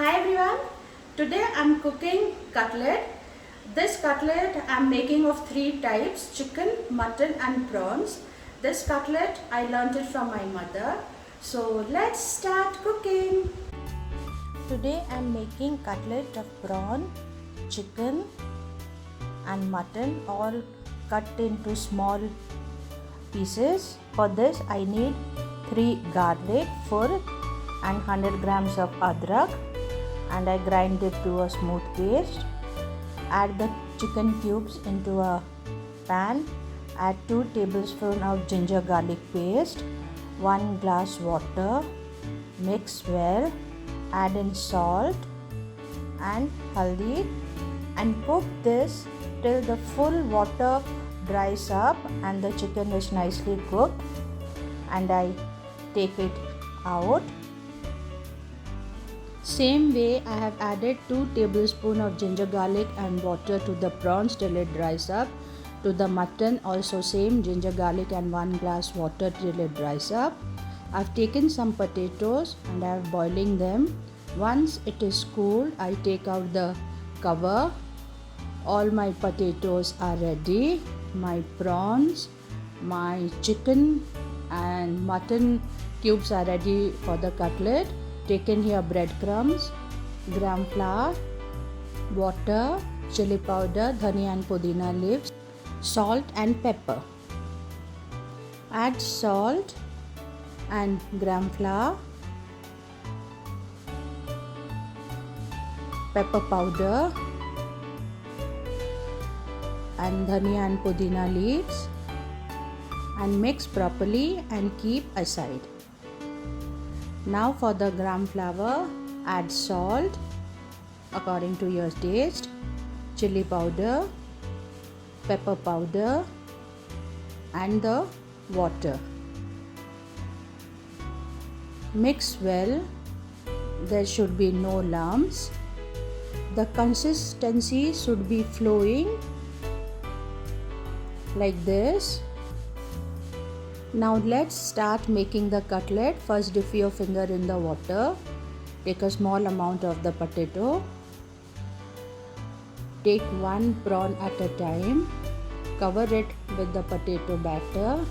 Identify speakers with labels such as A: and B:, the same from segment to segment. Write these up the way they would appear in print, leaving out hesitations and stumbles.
A: Hi everyone, today I'm cooking cutlet. This cutlet I'm making of three types: chicken, mutton and prawns. This cutlet I learnt it from my mother. So let's start cooking. Today I'm making cutlet of prawn, chicken and mutton, all cut into small pieces. For this I need 3 garlic full and 100 grams of adrak, and I grind it to a smooth paste. Add the chicken cubes into a pan. Add 2 tablespoons of ginger garlic paste, 1 glass water. Mix well. Add in salt and haldi and cook this till the full water dries up and the chicken is nicely cooked, and I take it out. Same way I have added 2 tablespoons of ginger garlic and water to the prawns till it dries up. To the mutton also same, ginger garlic and 1 glass water till it dries up. I've taken some potatoes and I am boiling them. Once it is cooled, I take out the cover. All my potatoes are ready. My prawns, my chicken and mutton cubes are ready for the cutlet. Taken here breadcrumbs, gram flour, water, chili powder, dhania and pudina leaves, salt and pepper. Add salt and gram flour, pepper powder and dhania and pudina leaves, and mix properly and keep aside. Now for the gram flour, add salt according to your taste, chili powder, pepper powder and the water. Mix well. There should be no lumps. The consistency should be flowing like this. Now let's start making the cutlet. First dip your finger in the water. Take a small amount of the potato. Take 1 prawn at a time. Cover it with the potato batter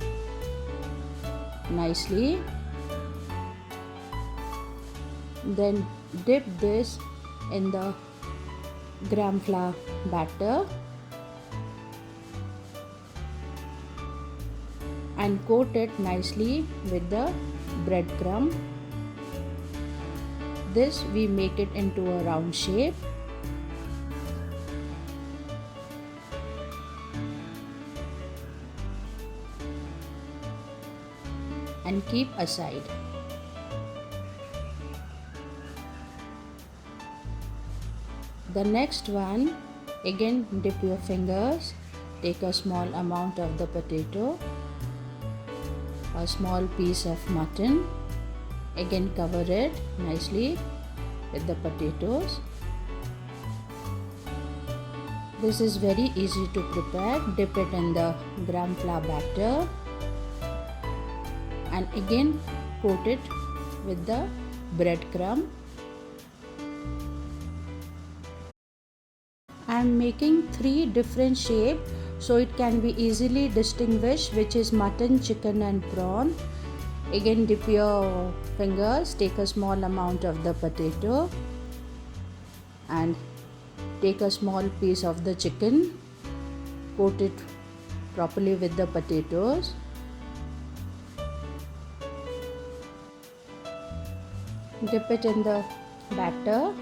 A: nicely. Then dip this in the gram flour batter and coat it nicely with the breadcrumb. This we make it into a round shape. And keep aside. The next one, again dip your fingers, take a small amount of the potato, a small piece of mutton, again cover it nicely with the potatoes. This is very easy to prepare. Dip it in the gram flour batter and again coat it with the breadcrumb. I am making 3 different shapes so it can be easily distinguished which is mutton, chicken and prawn. Again dip your fingers, take a small amount of the potato and take a small piece of the chicken, coat it properly with the potatoes. Dip it in the batter.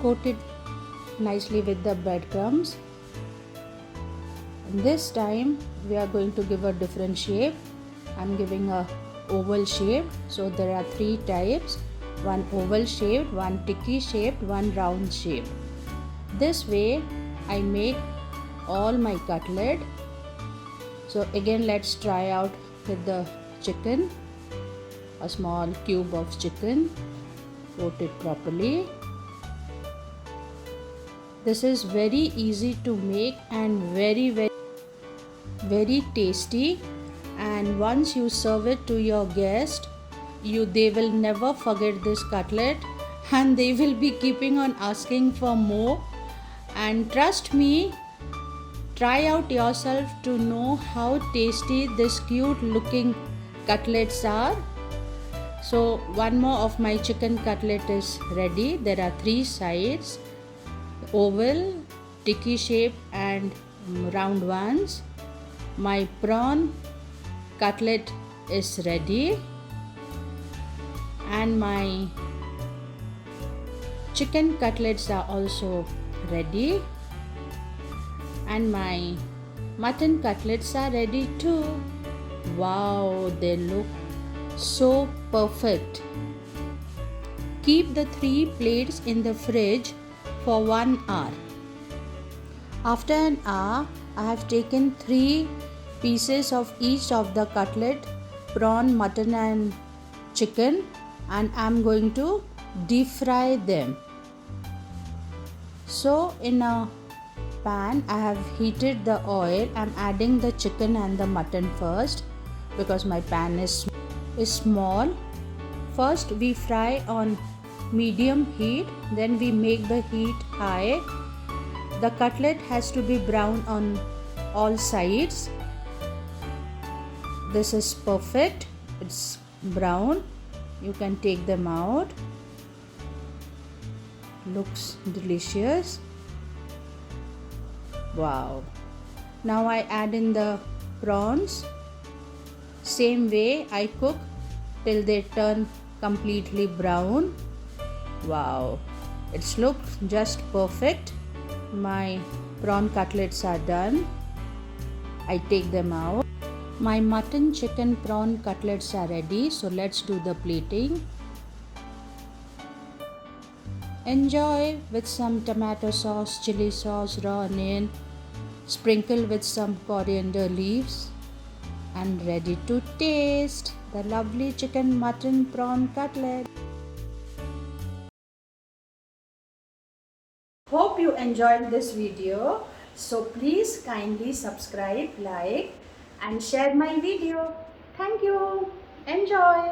A: Coat it nicely with the breadcrumbs. This time we are going to give a different shape. I am giving a oval shape. So there are 3 types: one oval shaped, one tikki shaped, one round shaped. This way I make all my cutlet. So again let's try out with the chicken. A small cube of chicken, coat it properly. This is very easy to make and very tasty, and once you serve it to your guest, they will never forget this cutlet, and they will be keeping on asking for more. And trust me, try out yourself to know how tasty this cute looking cutlets are. So one more of my chicken cutlet is ready. There are 3 sides: oval, sticky shape and round ones. My prawn cutlet is ready, and my chicken cutlets are also ready, and my mutton cutlets are ready too. Wow, they look so perfect. Keep the 3 plates in the fridge for 1 hour. After an hour, I have taken 3 pieces of each of the cutlet, prawn, mutton and chicken, and I am going to deep fry them. So in a pan, I have heated the oil. I am adding the chicken and the mutton first because my pan is small. First we fry on medium heat, then we make the heat high. The cutlet has to be brown on all sides. This is perfect. It's brown. You can take them out. Looks delicious. Wow. Now I add in the prawns. Same way I cook till they turn completely brown. Wow. It's looked just perfect. My prawn cutlets are done. I take them out. My mutton, chicken, prawn cutlets are ready. So let's do the plating. Enjoy with some tomato sauce, chili sauce, raw onion. Sprinkle with some coriander leaves. And ready to taste the lovely chicken, mutton, prawn cutlet. Hope you enjoyed this video. So please kindly subscribe, like and share my video. Thank you. Enjoy.